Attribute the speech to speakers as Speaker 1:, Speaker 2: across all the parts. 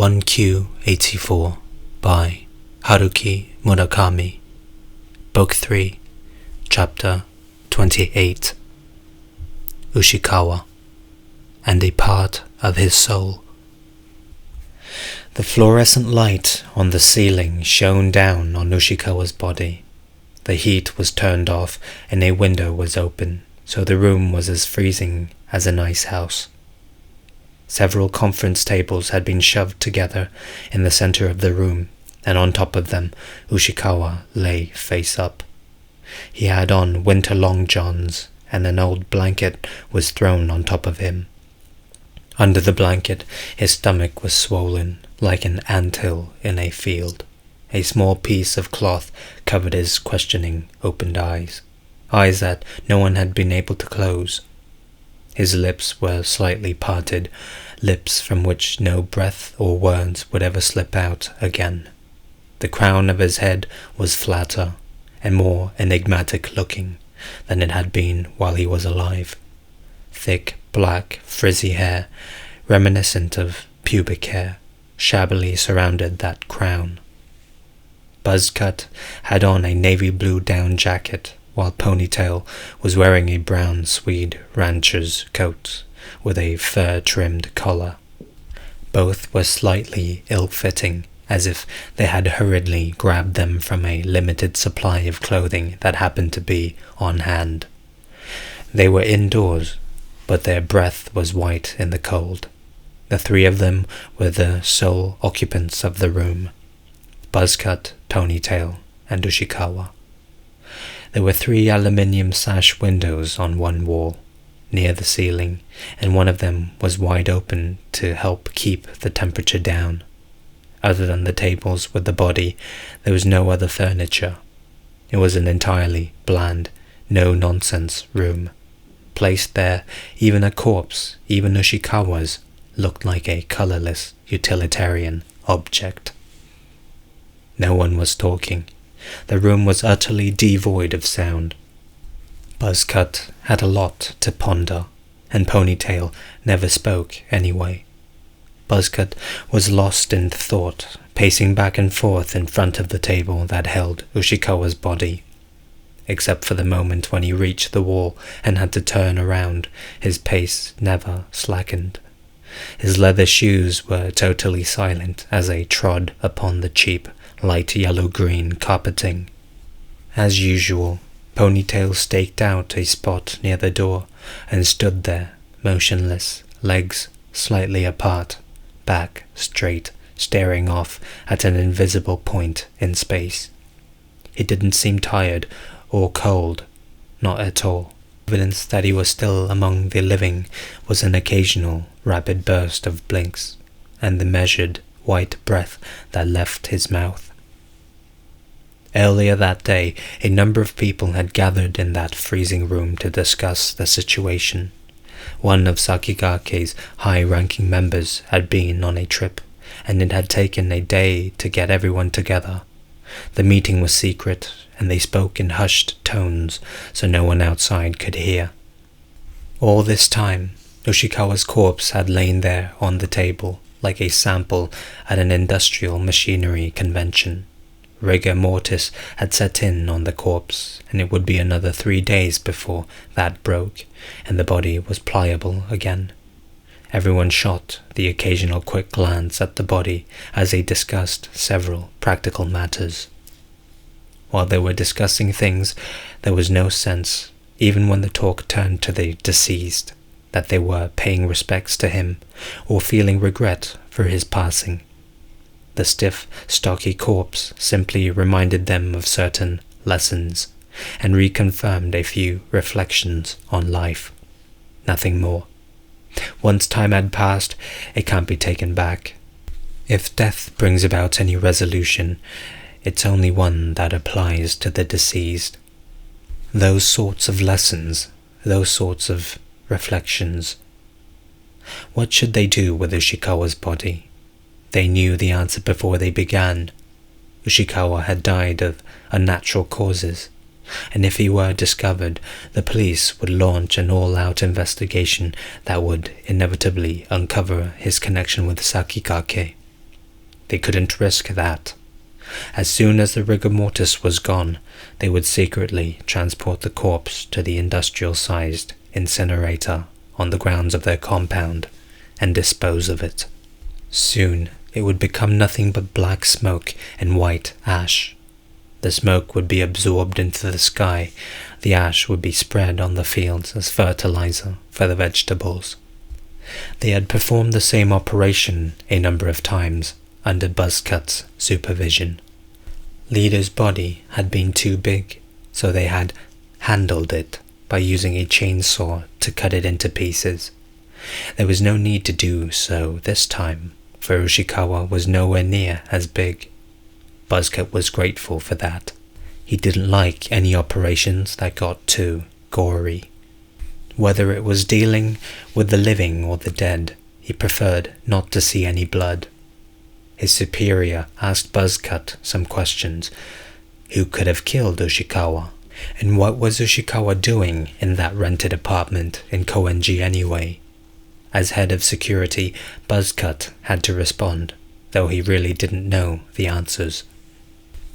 Speaker 1: 1Q84 by Haruki Murakami. Book 3, Chapter 28. Ushikawa and a Part of His Soul. The fluorescent light on the ceiling shone down on Ushikawa's body. The heat was turned off and a window was open, so the room was as freezing as an ice house. Several conference tables had been shoved together in the center of the room, and on top of them Ushikawa lay face up. He had on winter long johns, and an old blanket was thrown on top of him. Under the blanket his stomach was swollen like an anthill in a field. A small piece of cloth covered his questioning, opened eyes that no one had been able to close. His lips were slightly parted, lips from which no breath or words would ever slip out again. The crown of his head was flatter and more enigmatic looking than it had been while he was alive. Thick, black, frizzy hair, reminiscent of pubic hair, shabbily surrounded that crown. Buzzcut had on a navy blue down jacket, while Ponytail was wearing a brown Swede rancher's coat with a fur-trimmed collar. Both were slightly ill-fitting, as if they had hurriedly grabbed them from a limited supply of clothing that happened to be on hand. They were indoors, but their breath was white in the cold. The three of them were the sole occupants of the room: Buzzcut, Ponytail, and Ushikawa. There were 3 aluminium sash windows on one wall, near the ceiling, and one of them was wide open to help keep the temperature down. Other than the tables with the body, there was no other furniture. It was an entirely bland, no-nonsense room. Placed there, even a corpse, even Ushikawa's, looked like a colorless, utilitarian object. No one was talking. The room was utterly devoid of sound. Buzzcut had a lot to ponder, and Ponytail never spoke anyway. Buzzcut was lost in thought, pacing back and forth in front of the table that held Ushikawa's body. Except for the moment when he reached the wall and had to turn around, his pace never slackened. His leather shoes were totally silent as they trod upon the cheap, light yellow-green carpeting. As usual, Ponytail staked out a spot near the door and stood there, motionless, legs slightly apart, back straight, staring off at an invisible point in space. He didn't seem tired or cold, not at all. Evidence that he was still among the living was an occasional rapid burst of blinks, and the measured, white breath that left his mouth. Earlier that day, a number of people had gathered in that freezing room to discuss the situation. One of Sakigake's high-ranking members had been on a trip, and it had taken a day to get everyone together. The meeting was secret, and they spoke in hushed tones so no one outside could hear. All this time, Ushikawa's corpse had lain there on the table, like a sample at an industrial machinery convention. Rigor mortis had set in on the corpse, and it would be another 3 days before that broke, and the body was pliable again. Everyone shot the occasional quick glance at the body as they discussed several practical matters. While they were discussing things, there was no sense, even when the talk turned to the deceased, that they were paying respects to him or feeling regret for his passing. The stiff, stocky corpse simply reminded them of certain lessons and reconfirmed a few reflections on life. Nothing more. Once time had passed, it can't be taken back. If death brings about any resolution, it's only one that applies to the deceased. Those sorts of lessons, those sorts of reflections. What should they do with Ushikawa's body? They knew the answer before they began. Ushikawa had died of unnatural causes, and if he were discovered, the police would launch an all-out investigation that would inevitably uncover his connection with Sakigake. They couldn't risk that. As soon as the rigor mortis was gone, they would secretly transport the corpse to the industrial-sized incinerator on the grounds of their compound and dispose of it. Soon it would become nothing but black smoke and white ash. The smoke would be absorbed into the sky. The ash would be spread on the fields as fertilizer for the vegetables. They had performed the same operation a number of times under Buzzcut's supervision. Leader's body had been too big, so they had handled it by using a chainsaw to cut it into pieces. There was no need to do so this time, for Ushikawa was nowhere near as big. Buzzcut was grateful for that. He didn't like any operations that got too gory. Whether it was dealing with the living or the dead, he preferred not to see any blood. His superior asked Buzzcut some questions. Who could have killed Ushikawa? And what was Ushikawa doing in that rented apartment in Koenji anyway? As head of security, Buzzcut had to respond, though he really didn't know the answers.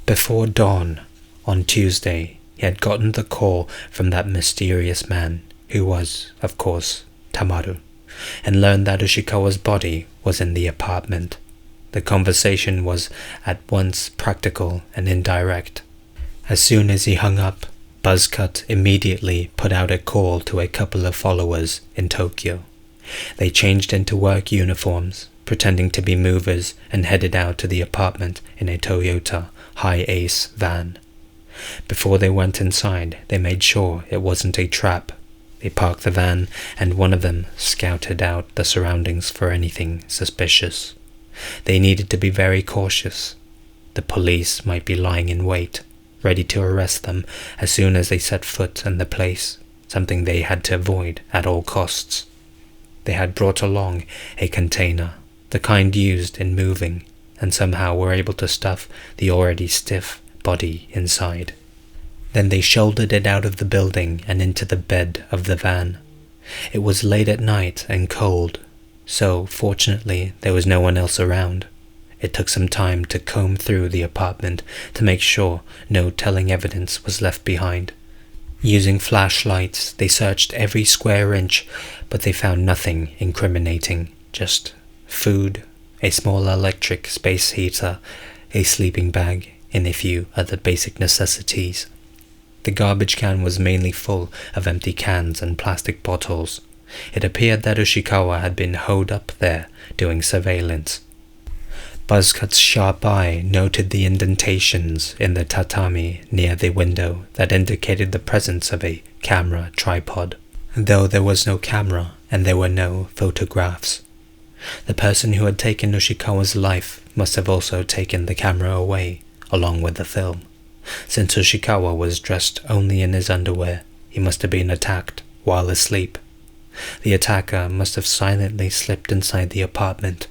Speaker 1: Before dawn, on Tuesday, he had gotten the call from that mysterious man, who was, of course, Tamaru, and learned that Ushikawa's body was in the apartment. The conversation was at once practical and indirect. As soon as he hung up, Buzzcut immediately put out a call to a couple of followers in Tokyo. They changed into work uniforms, pretending to be movers, and headed out to the apartment in a Toyota Hi-Ace van. Before they went inside, they made sure it wasn't a trap. They parked the van, and one of them scouted out the surroundings for anything suspicious. They needed to be very cautious. The police might be lying in wait, ready to arrest them as soon as they set foot in the place, something they had to avoid at all costs. They had brought along a container, the kind used in moving, and somehow were able to stuff the already stiff body inside. Then they shouldered it out of the building and into the bed of the van. It was late at night and cold, so fortunately there was no one else around. It took some time to comb through the apartment to make sure no telling evidence was left behind. Using flashlights, they searched every square inch, but they found nothing incriminating, just food, a small electric space heater, a sleeping bag, and a few other basic necessities. The garbage can was mainly full of empty cans and plastic bottles. It appeared that Ushikawa had been holed up there doing surveillance. Buzzcut's sharp eye noted the indentations in the tatami near the window that indicated the presence of a camera tripod, though there was no camera and there were no photographs. The person who had taken Ushikawa's life must have also taken the camera away, along with the film. Since Ushikawa was dressed only in his underwear, he must have been attacked while asleep. The attacker must have silently slipped inside the apartment.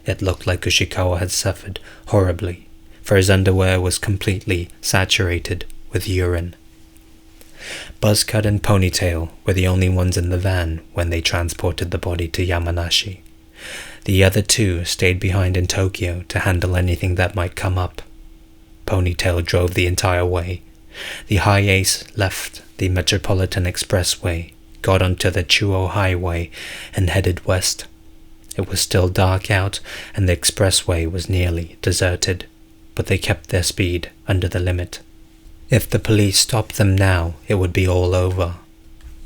Speaker 1: It looked like Ushikawa had suffered horribly, for his underwear was completely saturated with urine. Buzzcut and Ponytail were the only ones in the van when they transported the body to Yamanashi. The other two stayed behind in Tokyo to handle anything that might come up. Ponytail drove the entire way. The Hi-Ace left the Metropolitan Expressway, got onto the Chuo Highway, and headed west. It was still dark out, and the expressway was nearly deserted, but they kept their speed under the limit. If the police stopped them now, it would be all over.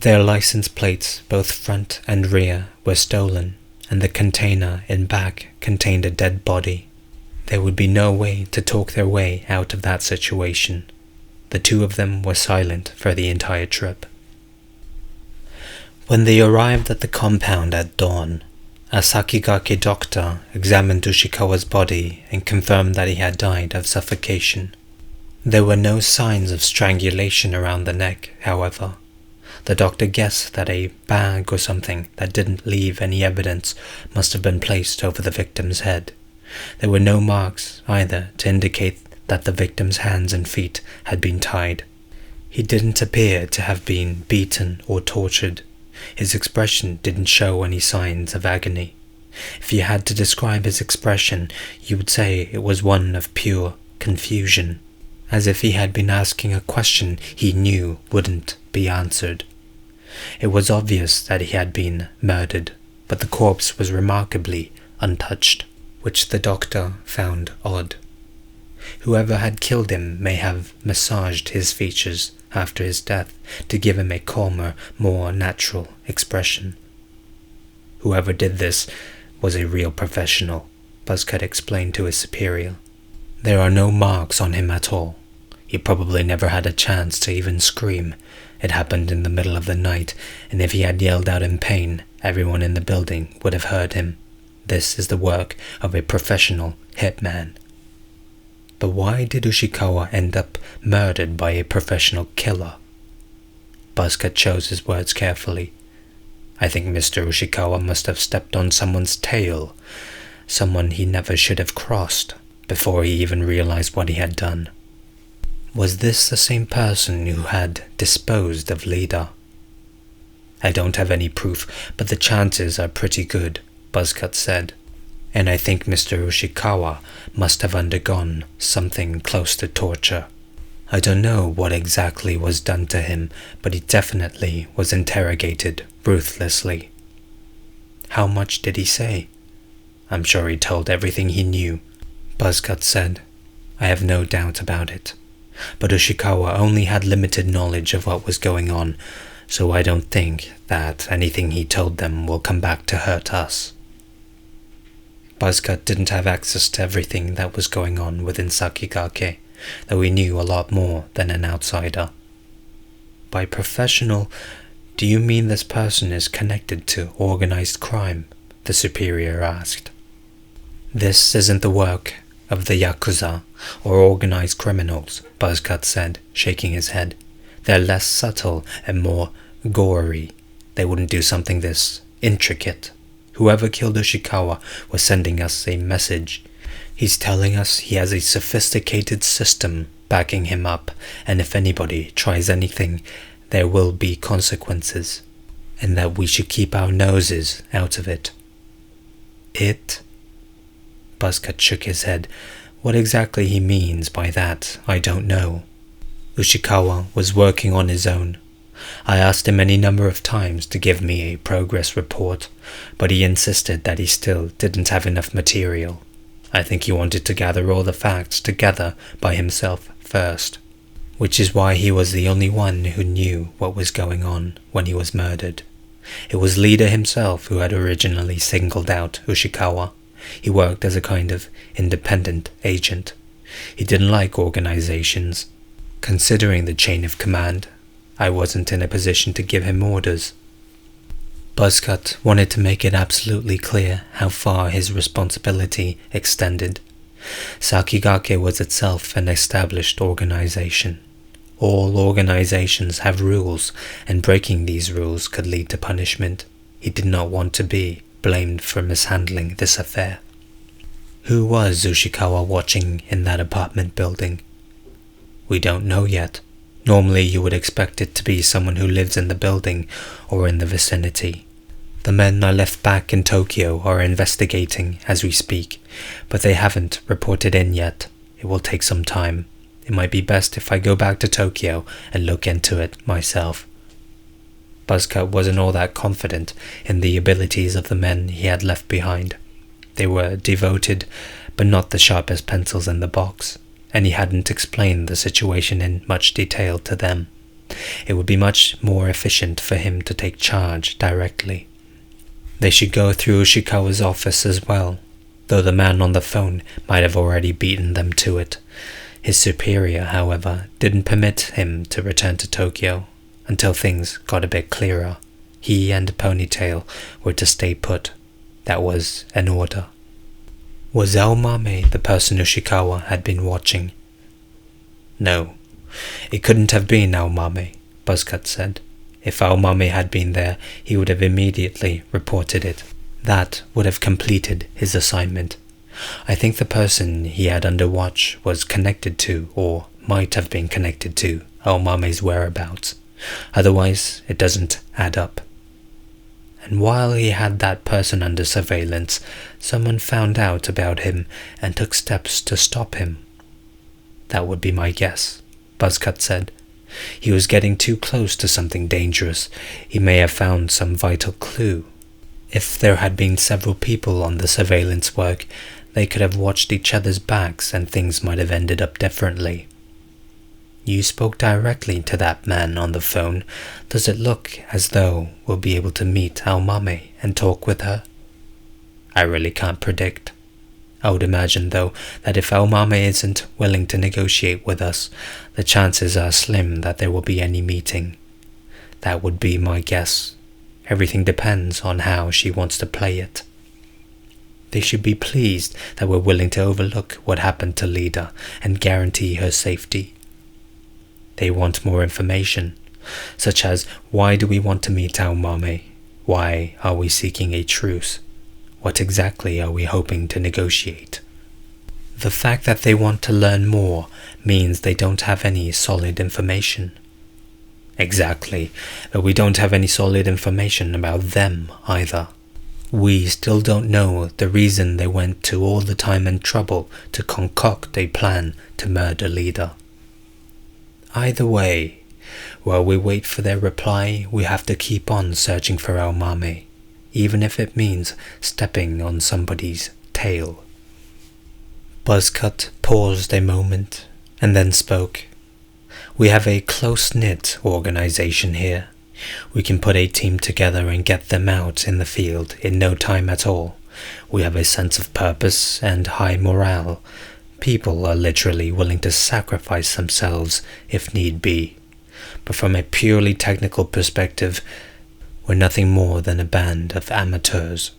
Speaker 1: Their license plates, both front and rear, were stolen, and the container in back contained a dead body. There would be no way to talk their way out of that situation. The two of them were silent for the entire trip. When they arrived at the compound at dawn, a Sakigake doctor examined Ushikawa's body and confirmed that he had died of suffocation. There were no signs of strangulation around the neck, however. The doctor guessed that a bag or something that didn't leave any evidence must have been placed over the victim's head. There were no marks either to indicate that the victim's hands and feet had been tied. He didn't appear to have been beaten or tortured. His expression didn't show any signs of agony. If you had to describe his expression, you would say it was one of pure confusion, as if he had been asking a question he knew wouldn't be answered. It was obvious that he had been murdered, but the corpse was remarkably untouched, which the doctor found odd. Whoever had killed him may have massaged his features after his death to give him a calmer, more natural expression. Whoever did this was a real professional, Buzzcut explained to his superior. There are no marks on him at all. He probably never had a chance to even scream. It happened in the middle of the night, and if he had yelled out in pain, everyone in the building would have heard him. This is the work of a professional hitman. But why did Ushikawa end up murdered by a professional killer? Buzzcut chose his words carefully. I think Mr. Ushikawa must have stepped on someone's tail, someone he never should have crossed, before he even realized what he had done. Was this the same person who had disposed of Lida? I don't have any proof, but the chances are pretty good, Buzzcut said. And I think Mr. Ushikawa must have undergone something close to torture. I don't know what exactly was done to him, but he definitely was interrogated ruthlessly. How much did he say? I'm sure he told everything he knew, Buzzcut said. I have no doubt about it. But Ushikawa only had limited knowledge of what was going on, so I don't think that anything he told them will come back to hurt us. Buzzcut didn't have access to everything that was going on within Sakigake, though he knew a lot more than an outsider. By professional, do you mean this person is connected to organized crime? The superior asked. This isn't the work of the Yakuza or organized criminals, Buzzcut said, shaking his head. They're less subtle and more gory. They wouldn't do something this intricate. Whoever killed Ushikawa was sending us a message. He's telling us he has a sophisticated system backing him up, and if anybody tries anything, there will be consequences, and that we should keep our noses out of it. It? Buzzcut shook his head. What exactly he means by that, I don't know. Ushikawa was working on his own. I asked him any number of times to give me a progress report, but he insisted that he still didn't have enough material. I think he wanted to gather all the facts together by himself first, which is why he was the only one who knew what was going on when he was murdered. It was Leader himself who had originally singled out Ushikawa. He worked as a kind of independent agent. He didn't like organizations. Considering the chain of command, I wasn't in a position to give him orders. Buzzcut wanted to make it absolutely clear how far his responsibility extended. Sakigake was itself an established organization. All organizations have rules, and breaking these rules could lead to punishment. He did not want to be blamed for mishandling this affair. Who was Ushikawa watching in that apartment building? We don't know yet. Normally you would expect it to be someone who lives in the building or in the vicinity. The men I left back in Tokyo are investigating as we speak, but they haven't reported in yet. It will take some time. It might be best if I go back to Tokyo and look into it myself. Buzzcut wasn't all that confident in the abilities of the men he had left behind. They were devoted, but not the sharpest pencils in the box, and he hadn't explained the situation in much detail to them. It would be much more efficient for him to take charge directly. They should go through Ushikawa's office as well, though the man on the phone might have already beaten them to it. His superior, however, didn't permit him to return to Tokyo until things got a bit clearer. He and Ponytail were to stay put. That was an order. Was Aomame the person Ushikawa had been watching? No, it couldn't have been Aomame, Buzzcut said. If Aomame had been there, he would have immediately reported it. That would have completed his assignment. I think the person he had under watch was connected to, or might have been connected to, Aomame's whereabouts. Otherwise, it doesn't add up. and while he had that person under surveillance, someone found out about him and took steps to stop him. That would be my guess, Buzzcut said. He was getting too close to something dangerous. He may have found some vital clue. If there had been several people on the surveillance work, they could have watched each other's backs and things might have ended up differently. You spoke directly to that man on the phone. Does it look as though we'll be able to meet our mummy and talk with her? I really can't predict. I would imagine, though, that if our mummy isn't willing to negotiate with us, the chances are slim that there will be any meeting. That would be my guess. Everything depends on how she wants to play it. They should be pleased that we're willing to overlook what happened to Lida and guarantee her safety. They want more information, such as why do we want to meet our mummy? Why are we seeking a truce? What exactly are we hoping to negotiate? The fact that they want to learn more means they don't have any solid information. Exactly, but we don't have any solid information about them either. We still don't know the reason they went to all the time and trouble to concoct a plan to murder Lida. Either way, while we wait for their reply, we have to keep on searching for our mummy, even if it means stepping on somebody's tail. Buzzcut paused a moment and then spoke. We have a close-knit organization here. We can put a team together and get them out in the field in no time at all. We have a sense of purpose and high morale. People are literally willing to sacrifice themselves if need be. But from a purely technical perspective, we're nothing more than a band of amateurs.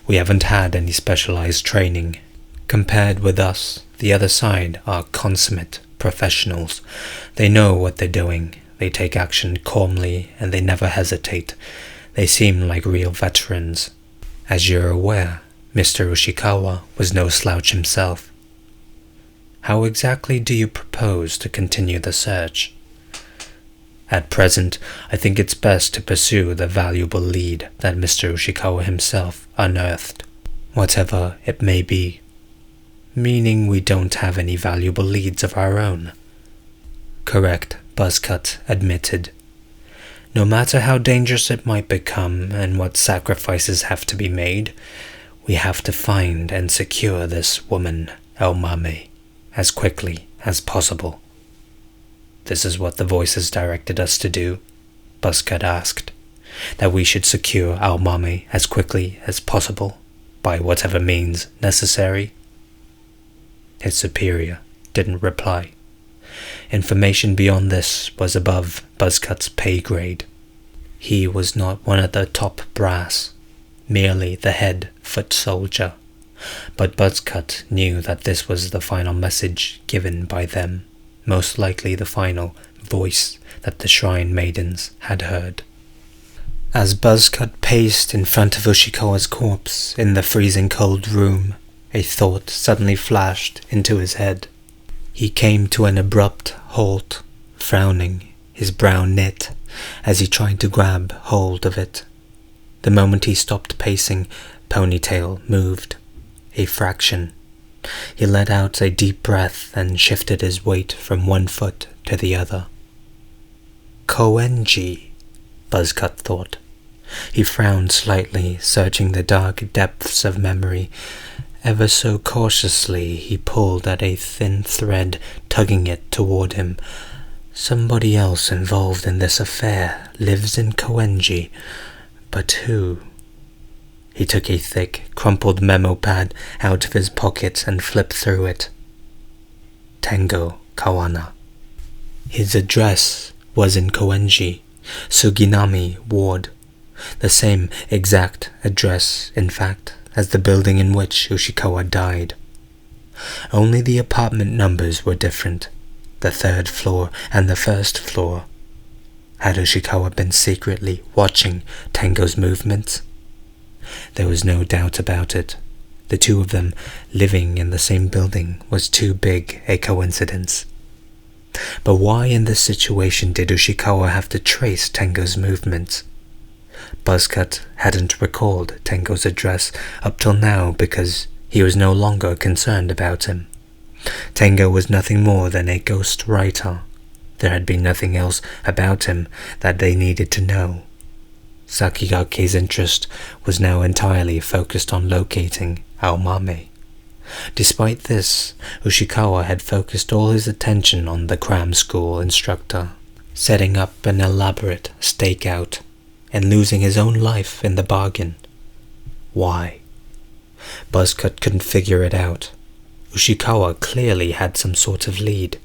Speaker 1: We haven't had any specialized training. Compared with us, the other side are consummate professionals. They know what they're doing. They take action calmly and they never hesitate. They seem like real veterans. As you're aware, Mr. Ushikawa was no slouch himself. How exactly do you propose to continue the search? At present, I think it's best to pursue the valuable lead that Mr. Ushikawa himself unearthed, whatever it may be. Meaning we don't have any valuable leads of our own. Correct, Buzzcut admitted. No matter how dangerous it might become and what sacrifices have to be made, we have to find and secure this woman, El Mame, as quickly as possible. This is what the voices directed us to do, Buzzcut asked, that we should secure Al Mame as quickly as possible, by whatever means necessary. His superior didn't reply. Information beyond this was above Buzzcut's pay grade. He was not one of the top brass, merely the head foot soldier. But Buzzcut knew that this was the final message given by them, most likely the final voice that the shrine maidens had heard. As Buzzcut paced in front of Ushikawa's corpse in the freezing cold room, a thought suddenly flashed into his head. He came to an abrupt halt, frowning, his brow knit, as he tried to grab hold of it. The moment he stopped pacing, Ponytail moved. A fraction. He let out a deep breath and shifted his weight from one foot to the other. Koenji, Buzzcut thought. He frowned slightly, searching the dark depths of memory. Ever so cautiously he pulled at a thin thread, tugging it toward him. Somebody else involved in this affair lives in Koenji, but who? He took a thick, crumpled memo pad out of his pocket and flipped through it. Tengo Kawana. His address was in Koenji, Suginami Ward. The same exact address, in fact, as the building in which Ushikawa died. Only the apartment numbers were different, the 3rd floor and the 1st floor. Had Ushikawa been secretly watching Tengo's movements? There was no doubt about it. The two of them living in the same building was too big a coincidence. But why in this situation did Ushikawa have to trace Tengo's movements? Buzzcut hadn't recalled Tengo's address up till now because he was no longer concerned about him. Tengo was nothing more than a ghost writer. There had been nothing else about him that they needed to know. Sakigake's interest was now entirely focused on locating Aomame. Despite this, Ushikawa had focused all his attention on the cram school instructor, setting up an elaborate stakeout and losing his own life in the bargain. Why? Buzzcut couldn't figure it out. Ushikawa clearly had some sort of lead.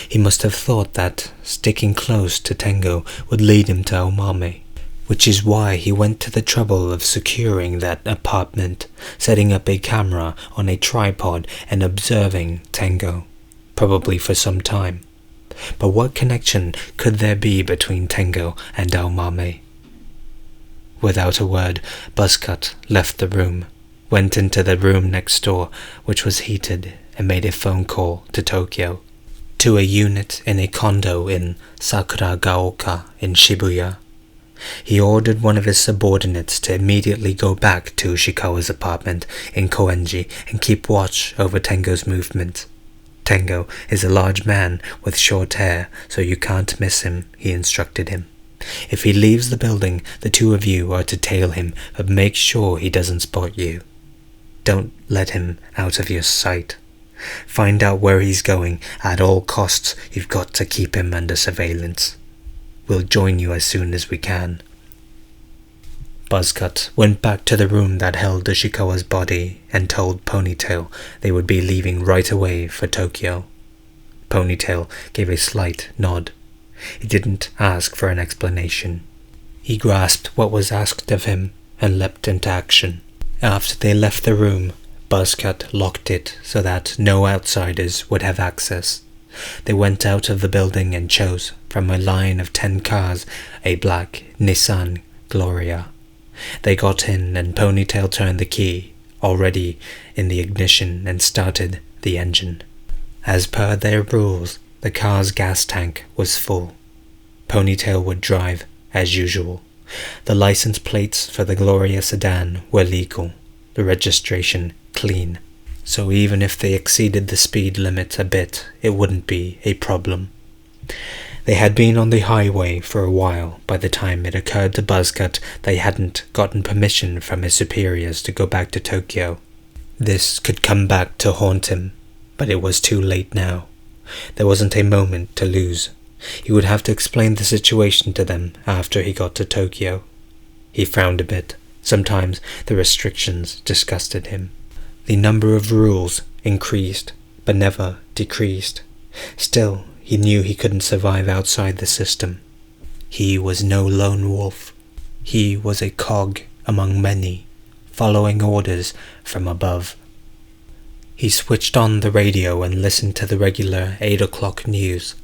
Speaker 1: He must have thought that sticking close to Tengo would lead him to Aomame, which is why he went to the trouble of securing that apartment, setting up a camera on a tripod and observing Tengo, probably for some time. But what connection could there be between Tengo and Aomame? Without a word, Buzzcut left the room, went into the room next door, which was heated, and made a phone call to Tokyo, to a unit in a condo in Sakuragaoka in Shibuya. He ordered one of his subordinates to immediately go back to Ushikawa's apartment in Koenji and keep watch over Tengo's movement. Tengo is a large man with short hair, so you can't miss him, he instructed him. If he leaves the building, the two of you are to tail him, but make sure he doesn't spot you. Don't let him out of your sight. Find out where he's going. At all costs, you've got to keep him under surveillance. We'll join you as soon as we can. Buzzcut went back to the room that held Ushikawa's body and told Ponytail they would be leaving right away for Tokyo. Ponytail gave a slight nod. He didn't ask for an explanation. He grasped what was asked of him and leapt into action. After they left the room, Buzzcut locked it so that no outsiders would have access. They went out of the building and chose, from a line of 10 cars, a black Nissan Gloria. They got in and Ponytail turned the key, already in the ignition, and started the engine. As per their rules, the car's gas tank was full. Ponytail would drive, as usual. The license plates for the Gloria sedan were legal, the registration clean, so even if they exceeded the speed limit a bit, it wouldn't be a problem. They had been on the highway for a while by the time it occurred to Buzzcut they hadn't gotten permission from his superiors to go back to Tokyo. This could come back to haunt him, but it was too late now. There wasn't a moment to lose. He would have to explain the situation to them after he got to Tokyo. He frowned a bit. Sometimes the restrictions disgusted him. The number of rules increased, but never decreased. Still, he knew he couldn't survive outside the system. He was no lone wolf. He was a cog among many, following orders from above. He switched on the radio and listened to the regular 8 o'clock news.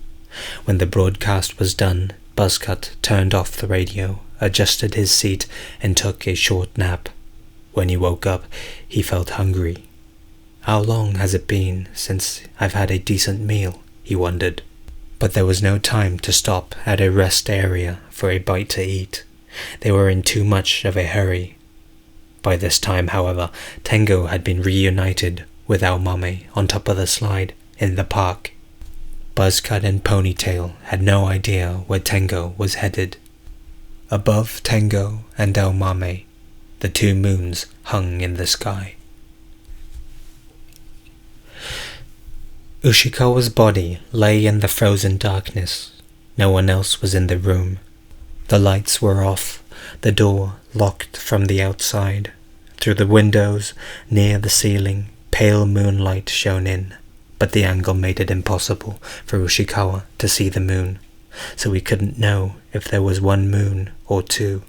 Speaker 1: When the broadcast was done, Buzzcut turned off the radio, adjusted his seat, and took a short nap. When he woke up, he felt hungry. How long has it been since I've had a decent meal? He wondered. But there was no time to stop at a rest area for a bite to eat. They were in too much of a hurry. By this time, however, Tengo had been reunited with Aomame on top of the slide in the park. Buzzcut and Ponytail had no idea where Tengo was headed. Above Tengo and Aomame, the 2 moons hung in the sky. Ushikawa's body lay in the frozen darkness. No one else was in the room. The lights were off, the door locked from the outside. Through the windows, near the ceiling, pale moonlight shone in, but the angle made it impossible for Ushikawa to see the moon, so he couldn't know if there was 1 moon or 2.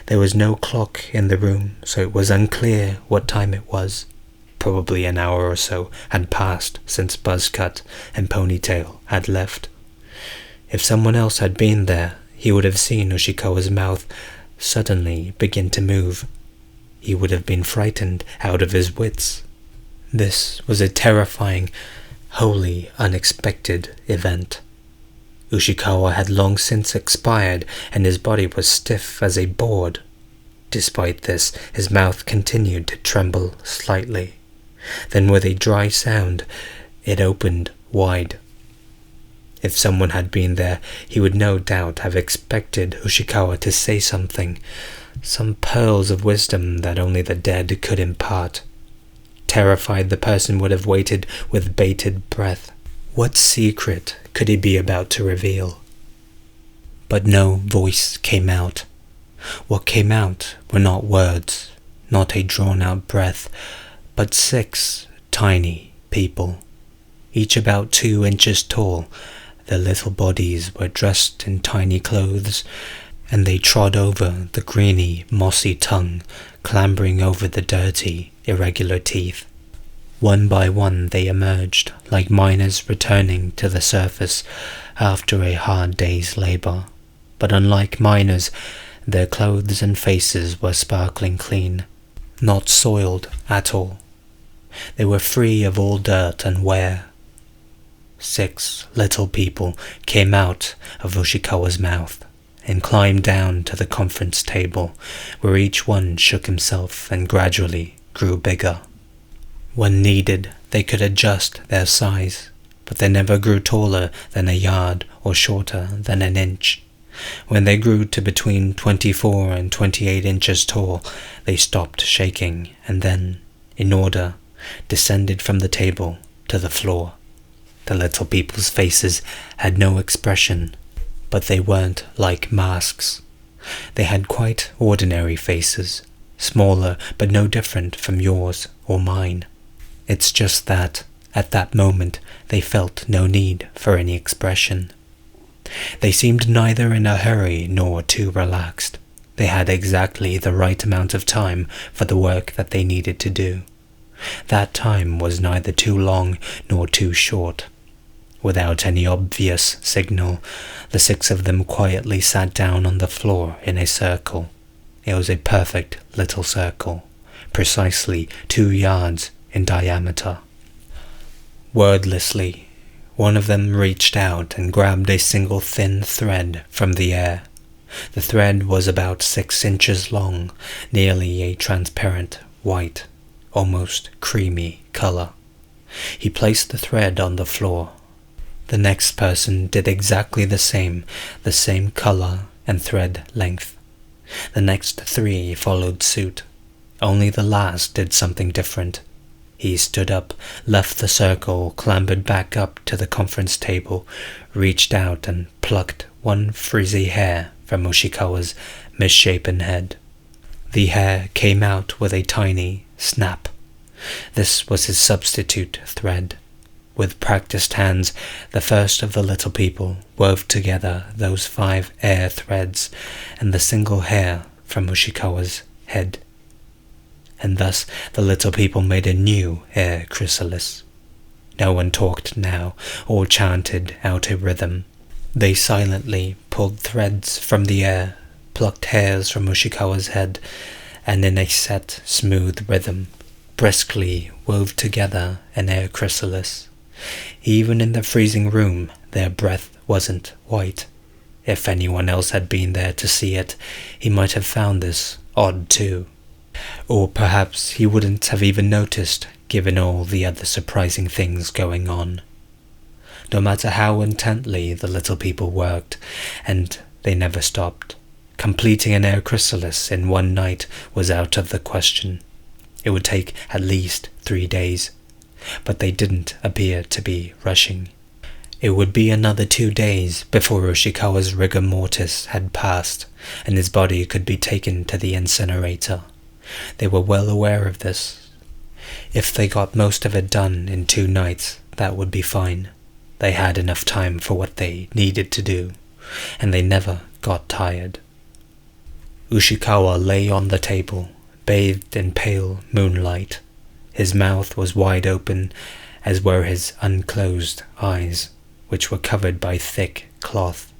Speaker 1: There was no clock in the room, so it was unclear what time it was. Probably an hour or so had passed since Buzzcut and Ponytail had left. If someone else had been there, he would have seen Ushikawa's mouth suddenly begin to move. He would have been frightened out of his wits. This was a terrifying, wholly unexpected event. Ushikawa had long since expired, and his body was stiff as a board. Despite this, his mouth continued to tremble slightly. Then with a dry sound, it opened wide. If someone had been there, he would no doubt have expected Ushikawa to say something, some pearls of wisdom that only the dead could impart. Terrified, the person would have waited with bated breath. What secret could he be about to reveal? But no voice came out. What came out were not words, not a drawn-out breath, but 6 tiny people, each about 2 inches tall. Their little bodies were dressed in tiny clothes, and they trod over the greeny, mossy tongue, clambering over the dirty, irregular teeth. One by one they emerged, like miners returning to the surface after a hard day's labour. But unlike miners, their clothes and faces were sparkling clean, not soiled at all. They were free of all dirt and wear. 6 little people came out of Ushikawa's mouth and climbed down to the conference table, where each one shook himself and gradually grew bigger. When needed, they could adjust their size, but they never grew taller than a yard or shorter than an inch. When they grew to between 24 and 28 inches tall, they stopped shaking and then, in order, descended from the table to the floor. The little people's faces had no expression, but they weren't like masks. They had quite ordinary faces, smaller but no different from yours or mine. It's just that, at that moment, they felt no need for any expression. They seemed neither in a hurry nor too relaxed. They had exactly the right amount of time for the work that they needed to do. That time was neither too long nor too short. Without any obvious signal, the 6 of them quietly sat down on the floor in a circle. It was a perfect little circle, precisely 2 yards in diameter. Wordlessly, one of them reached out and grabbed a single thin thread from the air. The thread was about 6 inches long, nearly a transparent white, almost creamy color. He placed the thread on the floor. The next person did exactly the same color and thread length. The next 3 followed suit. Only the last did something different. He stood up, left the circle, clambered back up to the conference table, reached out and plucked one frizzy hair from Ushikawa's misshapen head. The hair came out with a tiny snap. This was his substitute thread. With practiced hands, the first of the little people wove together those 5 air threads and the single hair from Ushikawa's head. And thus the little people made a new air chrysalis. No one talked now or chanted out a rhythm. They silently pulled threads from the air, plucked hairs from Ushikawa's head, and in a set, smooth rhythm, briskly wove together an air chrysalis. Even in the freezing room, their breath wasn't white. If anyone else had been there to see it, he might have found this odd too. Or perhaps he wouldn't have even noticed, given all the other surprising things going on. No matter how intently the little people worked, and they never stopped, completing an air chrysalis in one night was out of the question. It would take at least 3 days. But they didn't appear to be rushing. It would be another 2 days before Ushikawa's rigor mortis had passed, and his body could be taken to the incinerator. They were well aware of this. If they got most of it done in 2 nights, that would be fine. They had enough time for what they needed to do, and they never got tired. Ushikawa lay on the table, bathed in pale moonlight. His mouth was wide open, as were his unclosed eyes, which were covered by thick cloth.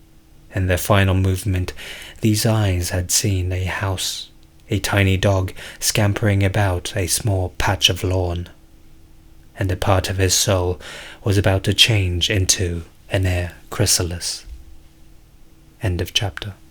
Speaker 1: In their final movement, these eyes had seen a house, a tiny dog scampering about a small patch of lawn. And a part of his soul was about to change into an air chrysalis. End of chapter.